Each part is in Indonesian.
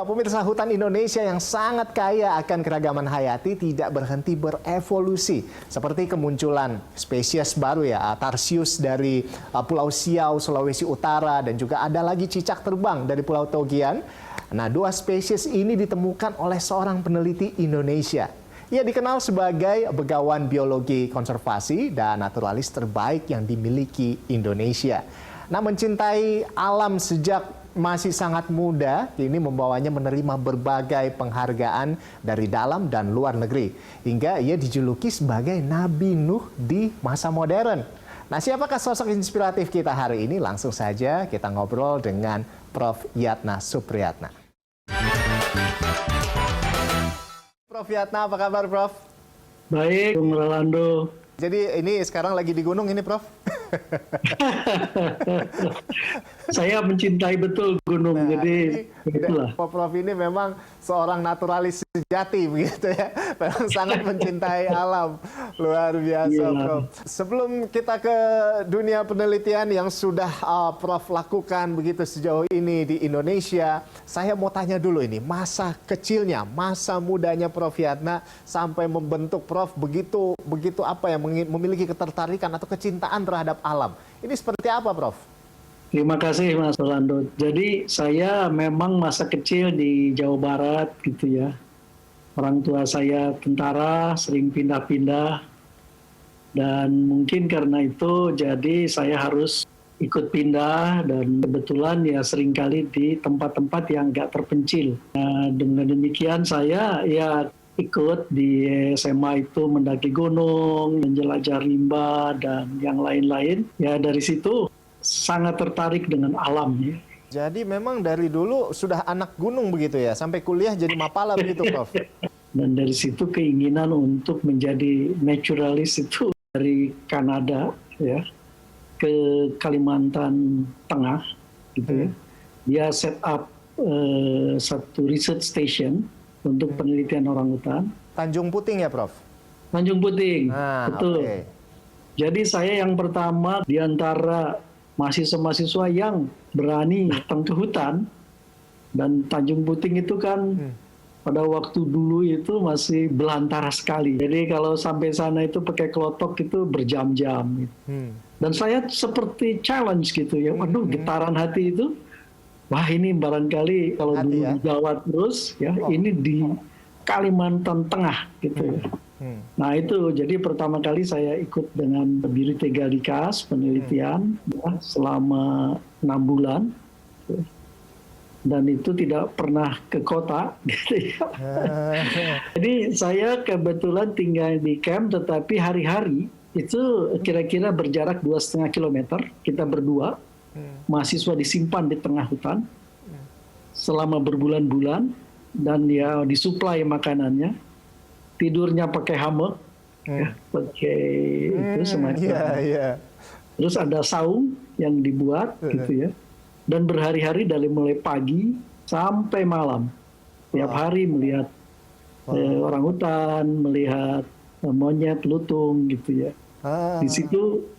Pemirsa, hutan Indonesia yang sangat kaya akan keragaman hayati tidak berhenti berevolusi. Seperti kemunculan spesies baru Tarsius dari Pulau Siau, Sulawesi Utara, dan juga ada lagi cicak terbang dari Pulau Togian. Nah, dua spesies ini ditemukan oleh seorang peneliti Indonesia. Ia dikenal sebagai begawan biologi konservasi dan naturalis terbaik yang dimiliki Indonesia. Nah, mencintai alam sejak masih sangat muda, kini membawanya menerima berbagai penghargaan dari dalam dan luar negeri. Hingga ia dijuluki sebagai Nabi Nuh di masa modern. Nah, siapakah sosok inspiratif kita hari ini? Langsung saja kita ngobrol dengan Prof. Yatna Supriyatna. Prof. Yatna, apa kabar, Prof? Baik, Bung Rolando. Jadi ini sekarang lagi di gunung ini, Prof? Saya mencintai betul gunung, Nah, jadi itulah. Prof ini memang seorang naturalis sejati begitu ya. Memang sangat mencintai alam. Luar biasa, Iya. Prof. Sebelum kita ke dunia penelitian yang sudah Prof lakukan begitu sejauh ini di Indonesia, saya mau tanya dulu ini, masa kecilnya, masa mudanya Prof Yatna sampai membentuk Prof begitu apa ya, memiliki ketertarikan atau kecintaan terhadap alam. Ini seperti apa, Prof? Terima kasih, Mas Rolando. Jadi saya memang masa kecil di Jawa Barat gitu ya. Orang tua saya tentara, sering pindah-pindah. Dan mungkin karena itu jadi saya harus ikut pindah dan kebetulan ya seringkali di tempat-tempat yang nggak terpencil. Nah, dengan demikian saya ya ikut di SMA itu mendaki gunung, menjelajah rimba, dan yang lain-lain. Ya dari situ sangat tertarik dengan alam ya. Jadi memang dari dulu sudah anak gunung begitu ya, sampai kuliah jadi mapala begitu, Prof? Dan dari situ keinginan untuk menjadi naturalis itu dari Kanada ya ke Kalimantan Tengah gitu ya. Dia set up satu research station untuk penelitian orangutan. Tanjung Puting ya, Prof? Tanjung Puting, Nah, betul. oke. Jadi saya yang pertama di antara mahasiswa-mahasiswa yang berani datang ke hutan, dan Tanjung Puting itu kan pada waktu dulu itu masih belantara sekali. Jadi kalau sampai sana itu pakai klotok itu berjam-jam. Gitu. Dan saya seperti challenge gitu ya, waduh getaran hati itu. Wah ini barangkali kalau Hati dulu ya? di Jawa terus ya, ini di Kalimantan Tengah gitu ya. Nah itu jadi pertama kali saya ikut dengan Biro Tegalikas penelitian ya, selama 6 bulan. Dan itu tidak pernah ke kota gitu ya. Jadi saya kebetulan tinggal di camp, tetapi hari-hari itu kira-kira berjarak 2,5 kilometer, kita berdua. Mahasiswa disimpan di tengah hutan selama berbulan-bulan dan ya disuplai makanannya, tidurnya pakai hammock, ya, pakai itu semacam. Terus ada saung yang dibuat gitu ya, dan berhari-hari dari mulai pagi sampai malam, tiap hari melihat orangutan, melihat monyet, lutung gitu ya. Di situ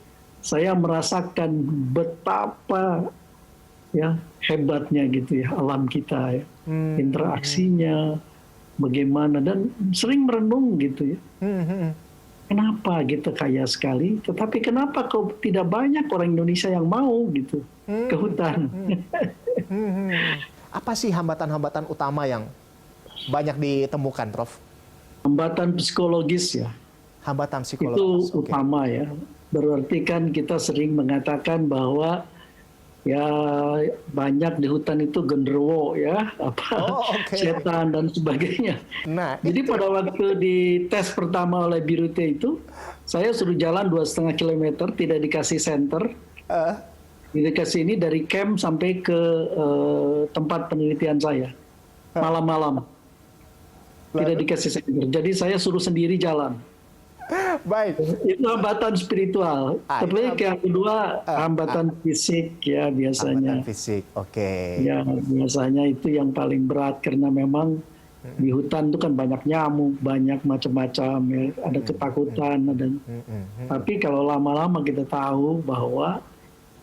saya merasakan betapa ya hebatnya gitu ya alam kita ya, interaksinya bagaimana, dan sering merenung gitu ya. Kenapa gitu kaya sekali, tetapi kenapa kok tidak banyak orang Indonesia yang mau gitu ke hutan? Apa sih hambatan-hambatan utama yang banyak ditemukan, Prof? Hambatan psikologis ya. Hambatan psikologis. Itu utama ya. Berarti kan kita sering mengatakan bahwa ya banyak di hutan itu genderuwo ya, setan dan sebagainya. Nah, jadi pada waktu di tes pertama oleh Biro T itu, saya suruh jalan 2,5 kilometer, tidak dikasih center. Dikasih ini dari camp sampai ke tempat penelitian saya, malam-malam. Tidak dikasih center. Jadi saya suruh sendiri jalan. Baik. Itu hambatan spiritual. Tapi yang kedua hambatan fisik ya biasanya. Hambatan fisik, oke. Ya biasanya itu yang paling berat karena memang di hutan itu kan banyak nyamuk, banyak macam-macam ya. Ada ketakutan, ada. Tapi kalau lama-lama kita tahu bahwa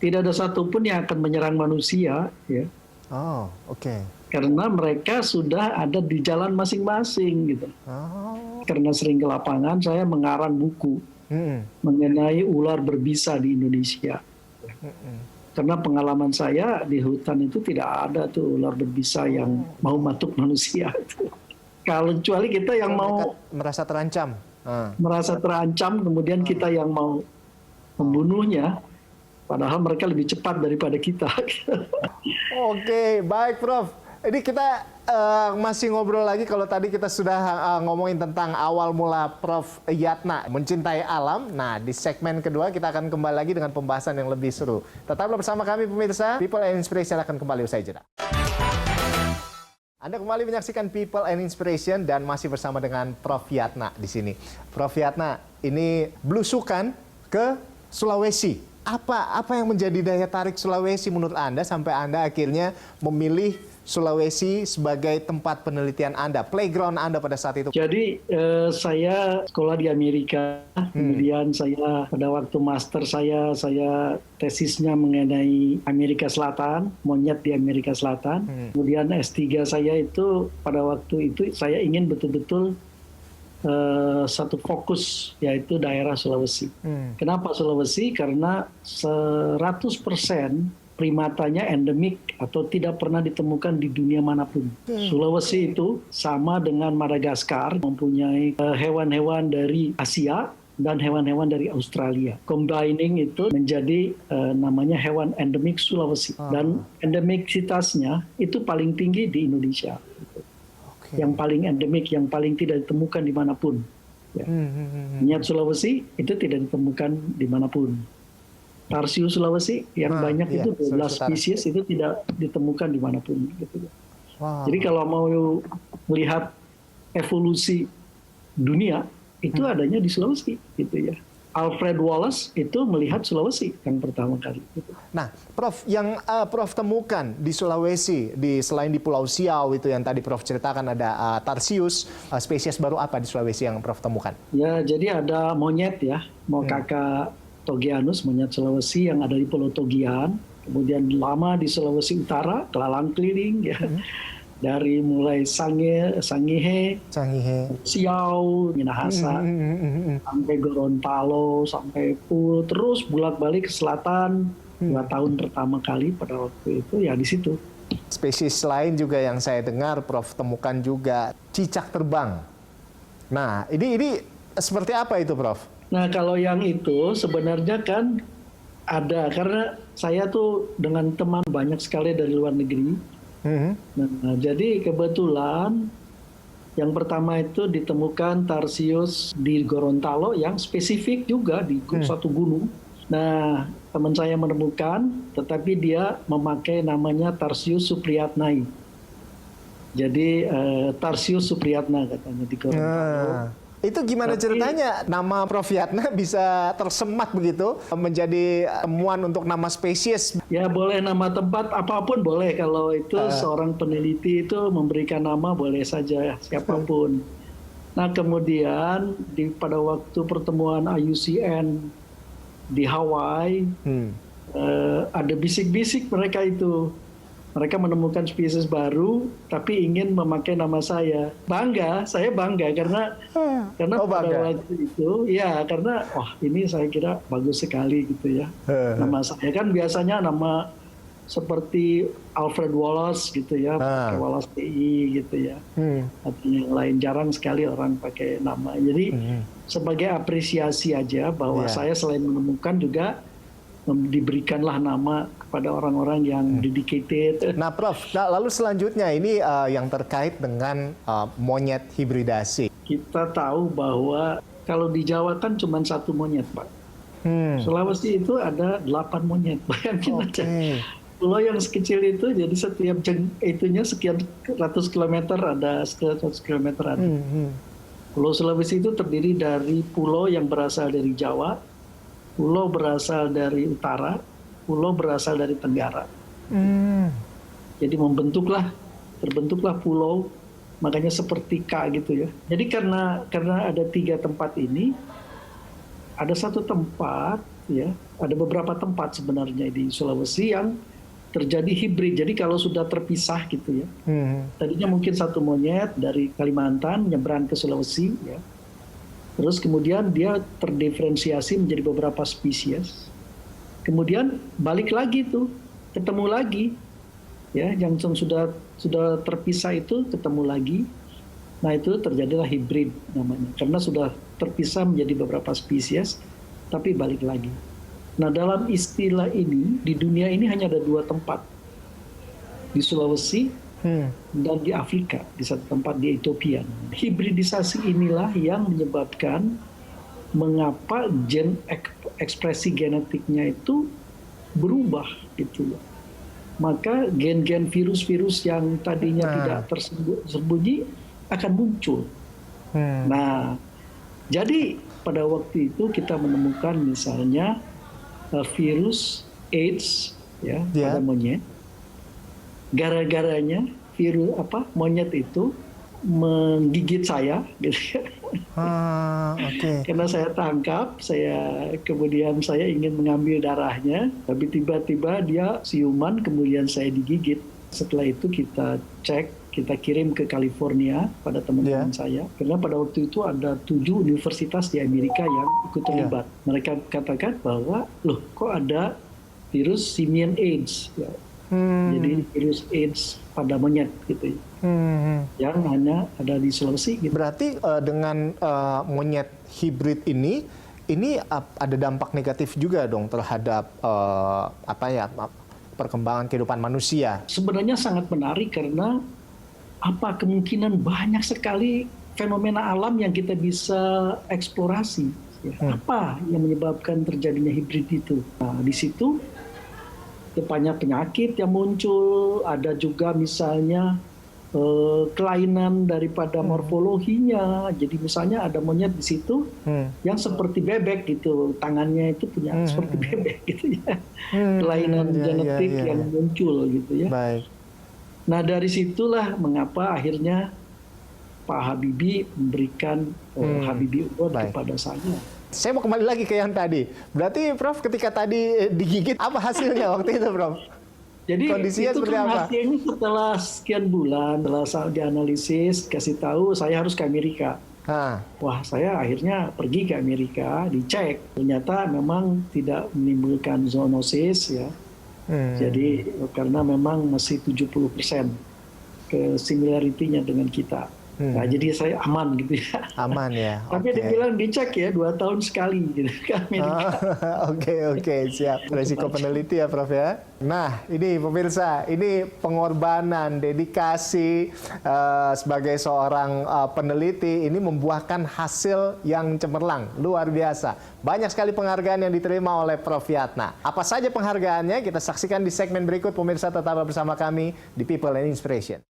tidak ada satupun yang akan menyerang manusia ya. Oh, oke. Karena mereka sudah ada di jalan masing-masing gitu. Oh. Karena sering ke lapangan, saya mengarang buku mengenai ular berbisa di Indonesia. Karena pengalaman saya di hutan itu tidak ada tuh ular berbisa yang mau masuk manusia. Kalau kecuali kita yang mau merasa terancam. merasa terancam, kemudian kita yang mau membunuhnya, padahal mereka lebih cepat daripada kita. Oke, baik Prof. Ini kita masih ngobrol lagi. Kalau tadi kita sudah ngomongin tentang awal mula Prof Yatna mencintai alam. Nah, di segmen kedua kita akan kembali lagi dengan pembahasan yang lebih seru. Tetaplah bersama kami pemirsa. People and Inspiration akan kembali usai jeda. Anda kembali menyaksikan People and Inspiration dan masih bersama dengan Prof Yatna di sini. Prof Yatna, ini belusukan ke Sulawesi. Apa yang menjadi daya tarik Sulawesi menurut Anda sampai Anda akhirnya memilih Sulawesi sebagai tempat penelitian Anda, playground Anda pada saat itu? Jadi saya sekolah di Amerika, kemudian saya pada waktu master saya tesisnya mengenai Amerika Selatan, monyet di Amerika Selatan. Kemudian S3 saya itu pada waktu itu saya ingin betul-betul satu fokus, yaitu daerah Sulawesi. Kenapa Sulawesi? Karena 100% primatanya endemik atau tidak pernah ditemukan di dunia manapun. Sulawesi itu sama dengan Madagaskar, mempunyai hewan-hewan dari Asia dan hewan-hewan dari Australia. Combining itu menjadi namanya hewan endemik Sulawesi. Dan endemiksitasnya itu paling tinggi di Indonesia. Yang paling endemik, yang paling tidak ditemukan dimanapun. Ya. Monyet Sulawesi itu tidak ditemukan dimanapun. Tarsius Sulawesi yang banyak itu 12 spesies itu tidak ditemukan dimanapun. Gitu. Jadi kalau mau melihat evolusi dunia itu adanya di Sulawesi, gitu ya. Alfred Wallace itu melihat Sulawesi yang pertama kali. Gitu. Nah, Prof, yang Prof temukan di Sulawesi, selain di Pulau Siau itu yang tadi Prof ceritakan ada Tarsius, spesies baru apa di Sulawesi yang Prof temukan? Ya, jadi ada monyet ya, Macaca togianus, monyet Sulawesi yang ada di Pulau Togian. Kemudian lama di Sulawesi Utara, kelalang keliling ya. Dari mulai Sangihe, Siau, Minahasa, sampai Gorontalo, sampai Pul, terus bolak-balik ke selatan 2 tahun pertama kali pada waktu itu ya di situ. Spesies lain juga yang saya dengar Prof temukan juga cicak terbang. Nah, ini seperti apa itu Prof? Nah, kalau yang itu sebenarnya kan ada, karena saya tuh dengan teman banyak sekali dari luar negeri. Nah, jadi kebetulan yang pertama itu ditemukan Tarsius di Gorontalo yang spesifik juga di satu gunung. Nah, teman saya menemukan, tetapi dia memakai namanya Tarsius supriyatnai. Jadi Tarsius supriyatna katanya di Gorontalo. Itu gimana ceritanya nama Prof Yatna bisa tersemat begitu menjadi temuan untuk nama spesies? Ya boleh nama tempat apapun boleh, kalau itu seorang peneliti itu memberikan nama boleh saja siapapun. Nah kemudian pada waktu pertemuan IUCN di Hawaii ada bisik-bisik mereka itu. Mereka menemukan spesies baru, tapi ingin memakai nama saya. Saya bangga karena pada waktu itu, ya karena ini saya kira bagus sekali gitu ya. Nama saya kan biasanya nama seperti Alfred Wallace gitu ya, pakai Wallace PI gitu ya. Atau yang lain jarang sekali orang pakai nama. Jadi sebagai apresiasi aja bahwa saya selain menemukan juga diberikanlah nama kepada orang-orang yang dedicated. Nah, Prof, lalu selanjutnya ini yang terkait dengan monyet hibridasi. Kita tahu bahwa kalau di Jawa kan cuma 1 monyet, Pak. Sulawesi itu ada 8 monyet. Bayangin aja. Pulau yang sekecil itu, jadi setiap itunya sekian ratus kilometer ada, sekian ratus kilometer ada. Pulau Sulawesi itu terdiri dari pulau yang berasal dari Jawa, pulau berasal dari utara, pulau berasal dari tenggara. Jadi terbentuklah pulau, makanya seperti K gitu ya. Jadi karena ada 3 tempat ini, ada satu tempat ya, ada beberapa tempat sebenarnya di Sulawesi yang terjadi hibrid. Jadi kalau sudah terpisah gitu ya, tadinya mungkin satu monyet dari Kalimantan nyebrang ke Sulawesi, ya. Terus kemudian dia terdiferensiasi menjadi beberapa spesies. Kemudian balik lagi tuh, ketemu lagi, ya, yang sudah terpisah itu ketemu lagi. Nah itu terjadilah hibrid namanya, karena sudah terpisah menjadi beberapa spesies, tapi balik lagi. Nah dalam istilah ini, di dunia ini hanya ada 2 tempat, di Sulawesi dan di Afrika, di satu tempat di Ethiopia. Hibridisasi inilah yang menyebabkan mengapa ekspresi genetiknya itu berubah gitu. Maka gen-gen virus-virus yang tadinya tidak tersembunyi akan muncul. Nah, jadi pada waktu itu kita menemukan misalnya virus AIDS ya pada monyet. Gara-garanya virus monyet itu menggigit saya gitu. Karena saya tangkap, kemudian saya ingin mengambil darahnya, tapi tiba-tiba dia siuman, kemudian saya digigit. Setelah itu kita cek, kita kirim ke California pada teman-teman saya, karena pada waktu itu ada 7 universitas di Amerika yang ikut terlibat. Mereka katakan bahwa, loh kok ada virus simian AIDS, ya. Jadi virus AIDS pada monyet gitu ya. Yang hanya ada di Sulawesi gitu. Berarti dengan monyet hibrid ini ada dampak negatif juga dong terhadap perkembangan kehidupan manusia. Sebenarnya sangat menarik karena kemungkinan banyak sekali fenomena alam yang kita bisa eksplorasi. Ya. Apa yang menyebabkan terjadinya hibrid itu? Nah, di situ banyak penyakit yang muncul, ada juga misalnya kelainan daripada morfologinya. Jadi misalnya ada monyet di situ yang seperti bebek gitu, tangannya itu punya seperti bebek gitu ya. Kelainan genetik yang muncul gitu ya. Baik. Nah dari situlah mengapa akhirnya Pak Habibie memberikan Habibie Award kepada saya. Saya mau kembali lagi ke yang tadi. Berarti Prof ketika tadi digigit apa hasilnya waktu itu Prof? Jadi kondisinya itu seperti apa? Hasilnya setelah sekian bulan, setelah dianalisis, kasih tahu saya harus ke Amerika. Wah saya akhirnya pergi ke Amerika, dicek. Ternyata memang tidak menimbulkan zoonosis ya. Jadi karena memang masih 70% ke similarity-nya dengan kita. Nah, jadi saya aman gitu ya. Aman ya. Tapi dibilang dicek ya 2 tahun sekali gitu ke Amerika. Oke, siap. Resiko peneliti ya Prof ya. Nah ini pemirsa, ini pengorbanan, dedikasi sebagai seorang peneliti ini membuahkan hasil yang cemerlang, luar biasa. Banyak sekali penghargaan yang diterima oleh Prof Yatna. Apa saja penghargaannya kita saksikan di segmen berikut. Pemirsa tetaplah bersama kami di People and Inspiration.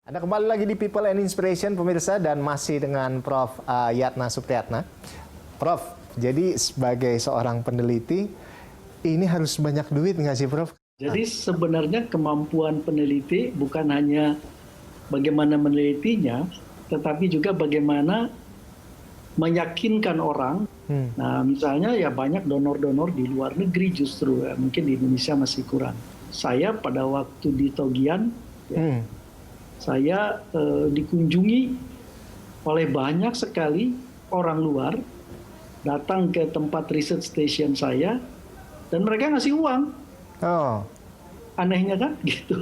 Anda kembali lagi di People and Inspiration, pemirsa, dan masih dengan Prof. Yatna Supriyatna. Prof, jadi sebagai seorang peneliti, ini harus banyak duit nggak sih, Prof? Jadi sebenarnya kemampuan peneliti bukan hanya bagaimana menelitinya, tetapi juga bagaimana meyakinkan orang. Nah, misalnya ya banyak donor-donor di luar negeri justru, ya, mungkin di Indonesia masih kurang. Saya pada waktu di Togian, saya dikunjungi oleh banyak sekali orang luar datang ke tempat research station saya dan mereka ngasih uang. Anehnya kan gitu.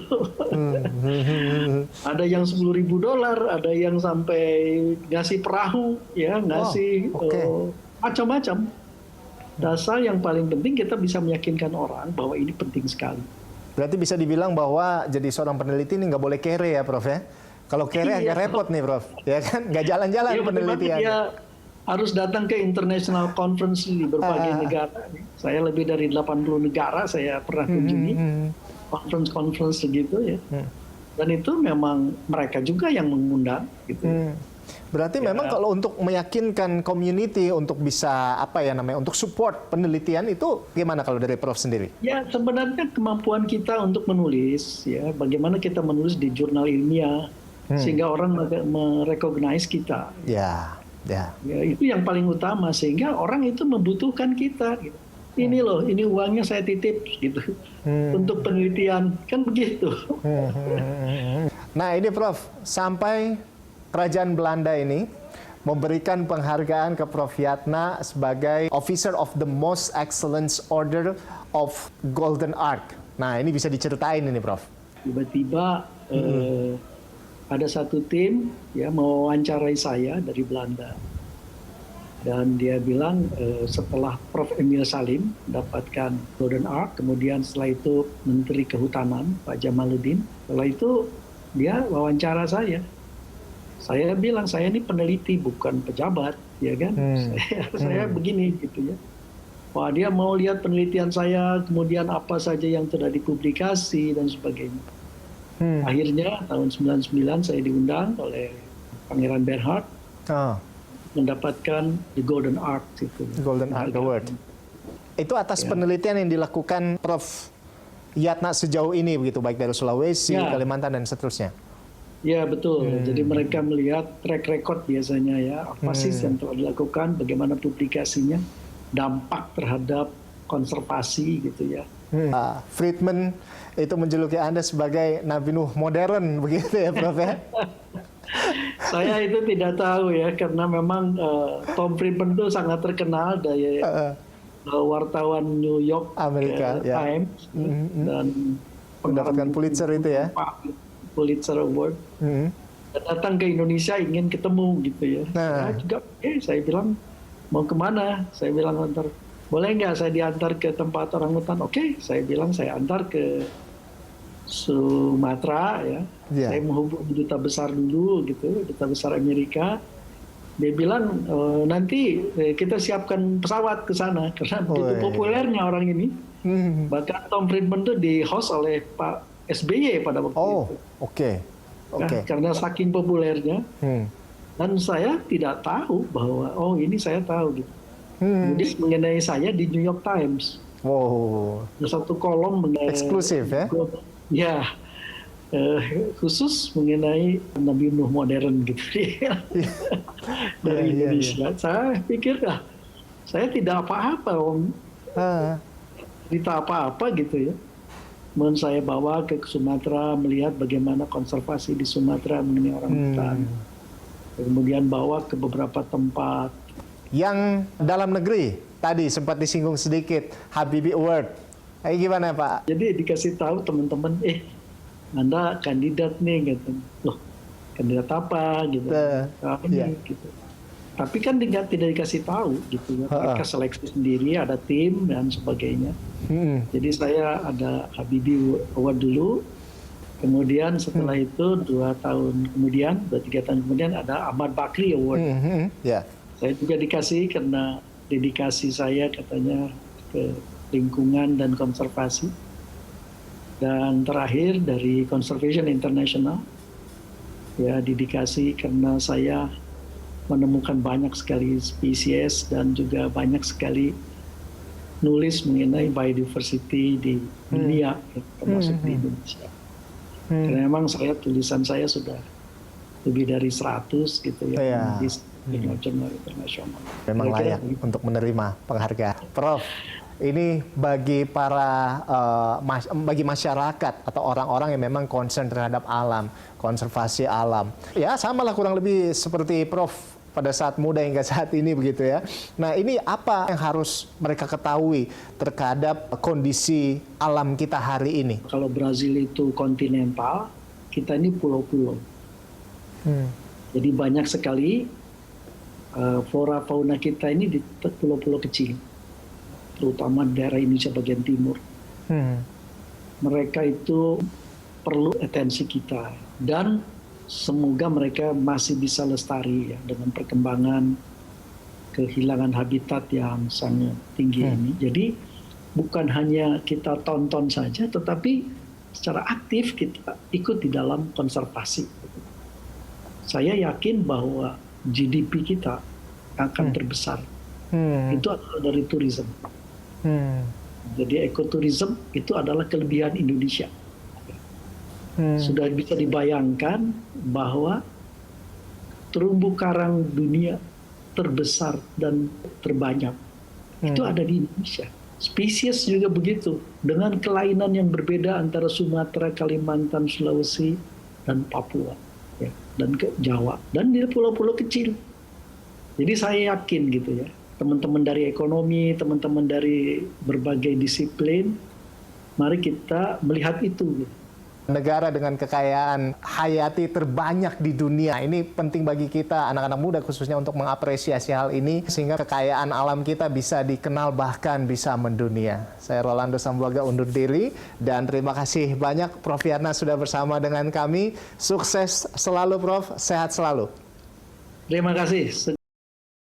Ada yang $10.000, ada yang sampai ngasih perahu, ya ngasih macam-macam. Dasar yang paling penting kita bisa meyakinkan orang bahwa ini penting sekali. Berarti bisa dibilang bahwa jadi seorang peneliti ini nggak boleh kere ya Prof ya? Kalau kere agak repot nih Prof, ya kan? Nggak jalan-jalan penelitian. Dia harus datang ke international conference di berbagai negara. Saya lebih dari 80 negara saya pernah kunjungi, conference segitu ya. Dan itu memang mereka juga yang mengundang gitu. Berarti memang kalau untuk meyakinkan community untuk bisa untuk support penelitian itu gimana kalau dari Prof sendiri? Ya sebenarnya kemampuan kita untuk menulis ya, bagaimana kita menulis di jurnal ilmiah sehingga orang merecognize kita. Ya, itu yang paling utama sehingga orang itu membutuhkan kita. Gitu. ini loh, ini uangnya saya titip gitu untuk penelitian, kan begitu. Nah ini Prof, sampai Kerajaan Belanda ini memberikan penghargaan ke Prof Yatna sebagai Officer of the Most Excellence Order of Golden Ark. Nah ini bisa diceritain ini Prof. Tiba-tiba ada satu tim ya mewawancarai saya dari Belanda. Dan dia bilang setelah Prof. Emil Salim dapatkan Golden Ark, kemudian setelah itu Menteri Kehutanan Pak Jamaluddin, setelah itu dia wawancara saya. Saya bilang saya ini peneliti bukan pejabat, ya kan? Saya begini gitu ya. Wah dia mau lihat penelitian saya, kemudian apa saja yang sudah dipublikasi dan sebagainya. Akhirnya tahun 99 saya diundang oleh Pangeran Bernhard. Mendapatkan the Golden Ark itu. Golden Ark Award. Itu atas penelitian yang dilakukan Prof Yatna sejauh ini begitu, baik dari Sulawesi, Kalimantan dan seterusnya. Ya betul. Jadi mereka melihat track record biasanya ya, apa sih yang telah dilakukan, bagaimana publikasinya, dampak terhadap konservasi gitu ya. Friedman itu menjuluki Anda sebagai Nabi Nuh modern begitu ya Prof ya? Saya itu tidak tahu ya, karena memang Tom Friedman itu sangat terkenal dari wartawan New York Amerika, Times dan mendapatkan Pulitzer itu ya, Pulitzer Award. Dan datang ke Indonesia ingin ketemu gitu ya. Saya juga, saya bilang mau kemana? Saya bilang antar, boleh nggak saya diantar ke tempat orangutan? Oke, saya bilang saya antar ke Sumatera ya. Saya menghubungi duta besar dulu gitu, duta besar Amerika. Dia bilang nanti kita siapkan pesawat ke sana karena begitu populernya orang ini. Bahkan Tom Friedman itu di host oleh Pak SBY pada waktu itu. Karena saking populernya. Dan saya tidak tahu bahwa ini saya tahu gitu. Kemudian mengenai saya di New York Times. Ada satu kolom mengenai eksklusif ya. Ya, khusus mengenai Nabi Nuh modern gitu ya. Dari Indonesia. Saya pikir saya tidak apa-apa, cerita apa-apa gitu ya. Kemudian saya bawa ke Sumatera melihat bagaimana konservasi di Sumatera mengenai orangutan. Kemudian bawa ke beberapa tempat. Yang dalam negeri tadi sempat disinggung sedikit, Habibie Award. Gimana Pak? Jadi dikasih tahu teman-teman, Anda kandidat nih, gitu. Loh, kandidat apa gitu? Gitu. Tapi kan tidak dikasih tahu gitu ya. Mereka seleksi sendiri, ada tim dan sebagainya. Jadi saya ada Habibie Award dulu. Kemudian setelah itu 2 tahun kemudian, 2-3 tahun kemudian ada Ahmad Bakri Award. Saya juga dikasih karena dedikasi saya katanya ke lingkungan dan konservasi. Dan terakhir dari Conservation International, ya dedikasi karena saya menemukan banyak sekali spesies dan juga banyak sekali nulis mengenai biodiversity di dunia, termasuk di Indonesia. Karena memang tulisan saya sudah lebih dari 100 gitu ya, di jurnal internasional. Memang layak untuk menerima penghargaan. Prof, ini bagi bagi masyarakat atau orang-orang yang memang concern terhadap alam, konservasi alam. Ya, sama lah kurang lebih seperti Prof pada saat muda hingga saat ini begitu ya. Nah, ini apa yang harus mereka ketahui terhadap kondisi alam kita hari ini? Kalau Brazil itu kontinental, kita ini pulau-pulau. Jadi banyak sekali flora fauna kita ini di pulau-pulau kecil, terutama daerah Indonesia bagian timur. Mereka itu perlu atensi kita dan semoga mereka masih bisa lestari ya, dengan perkembangan kehilangan habitat yang sangat tinggi ini. Jadi bukan hanya kita tonton saja, tetapi secara aktif kita ikut di dalam konservasi. Saya yakin bahwa GDP kita akan terbesar. Itu adalah dari tourism. Jadi ekoturism itu adalah kelebihan Indonesia. Sudah bisa dibayangkan bahwa terumbu karang dunia terbesar dan terbanyak itu ada di Indonesia. spesies juga begitu, dengan kelainan yang berbeda antara Sumatera, Kalimantan, Sulawesi, dan Papua, ya, dan ke Jawa, dan di pulau-pulau kecil. Jadi saya yakin gitu ya, teman-teman dari ekonomi, teman-teman dari berbagai disiplin, mari kita melihat itu. Gitu. Negara dengan kekayaan hayati terbanyak di dunia. Ini penting bagi kita, anak-anak muda khususnya, untuk mengapresiasi hal ini, sehingga kekayaan alam kita bisa dikenal, bahkan bisa mendunia. Saya Rolando Sambuaga undur diri, dan terima kasih banyak Prof. Yana sudah bersama dengan kami. Sukses selalu Prof, sehat selalu. Terima kasih.